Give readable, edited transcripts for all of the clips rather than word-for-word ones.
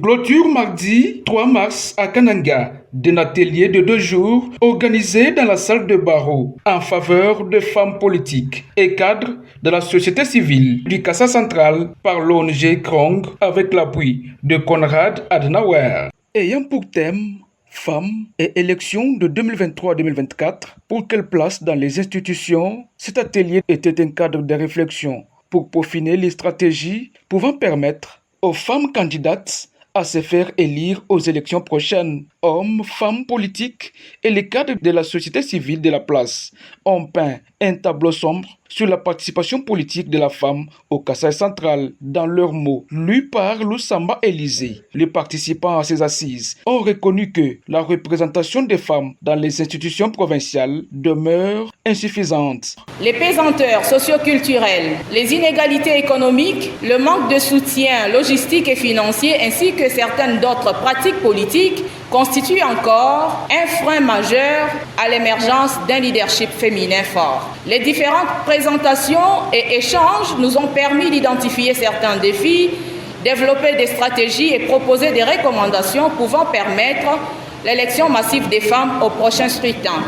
Clôture mardi 3 mars à Kananga d'un atelier de 2 jours organisé dans la salle de barreau en faveur des femmes politiques et cadres de la société civile du Kassa central par l'ONG Krong avec l'appui de Konrad Adenauer. Ayant pour thème Femmes et élections de 2023-2024, pour quelle place dans les institutions, cet atelier était un cadre de réflexion pour peaufiner les stratégies pouvant permettre aux femmes candidates à se faire élire aux élections prochaines. Hommes, femmes politiques et les cadres de la société civile de la place ont peint un tableau sombre sur la participation politique de la femme au Kassai central. Dans leurs mots, lus par Lusamba Élysée, les participants à ces assises ont reconnu que la représentation des femmes dans les institutions provinciales demeure insuffisante. Les pesanteurs socioculturelles, les inégalités économiques, le manque de soutien logistique et financier ainsi que certaines d'autres pratiques politiques constituent encore un frein majeur à l'émergence d'un leadership féminin fort. Les différentes présentations et échanges nous ont permis d'identifier certains défis, développer des stratégies et proposer des recommandations pouvant permettre l'élection massive des femmes au prochain scrutin.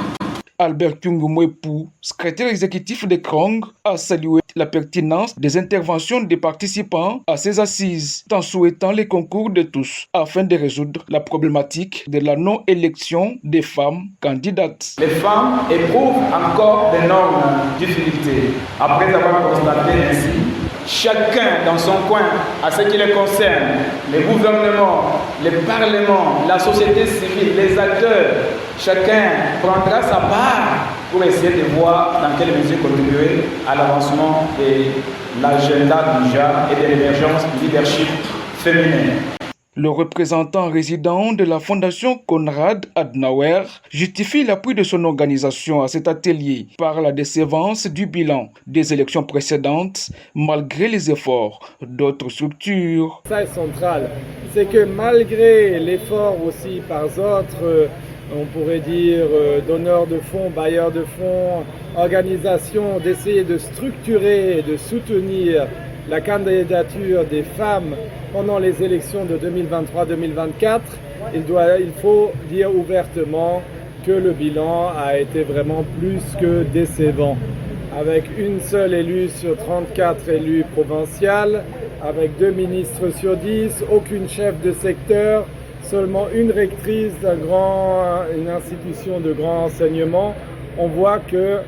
Albert Kyungumwepu, secrétaire exécutif de Krong, a salué la pertinence des interventions des participants à ces assises, en souhaitant les concours de tous afin de résoudre la problématique de la non-élection des femmes candidates. Les femmes éprouvent encore d'énormes difficultés. Après avoir constaté ainsi, chacun dans son coin, à ce qui les concerne, les gouvernements, les parlements, la société civile, les acteurs, chacun prendra sa part pour essayer de voir dans quelle mesure contribuer à l'avancement de l'agenda du genre et de l'émergence du leadership féminin. Le représentant résident de la fondation Konrad Adenauer justifie l'appui de son organisation à cet atelier par la décevance du bilan des élections précédentes malgré les efforts d'autres structures. Ça est central, c'est que malgré l'effort aussi par d'autres, on pourrait dire donneurs de fonds, bailleurs de fonds, organisations d'essayer de structurer et de soutenir la candidature des femmes pendant les élections de 2023-2024, il faut dire ouvertement que le bilan a été vraiment plus que décevant. Avec une seule élue sur 34 élus provinciales, avec 2 ministres sur 10, aucune chef de secteur, seulement une rectrice d'une institution de grand enseignement, on voit que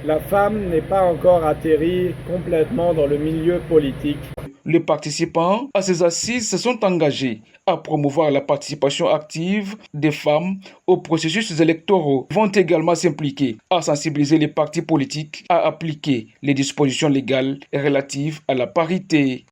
la femme n'est pas encore atterrie complètement dans le milieu politique. Les participants à ces assises se sont engagés à promouvoir la participation active des femmes aux processus électoraux. Ils vont également s'impliquer à sensibiliser les partis politiques à appliquer les dispositions légales relatives à la parité.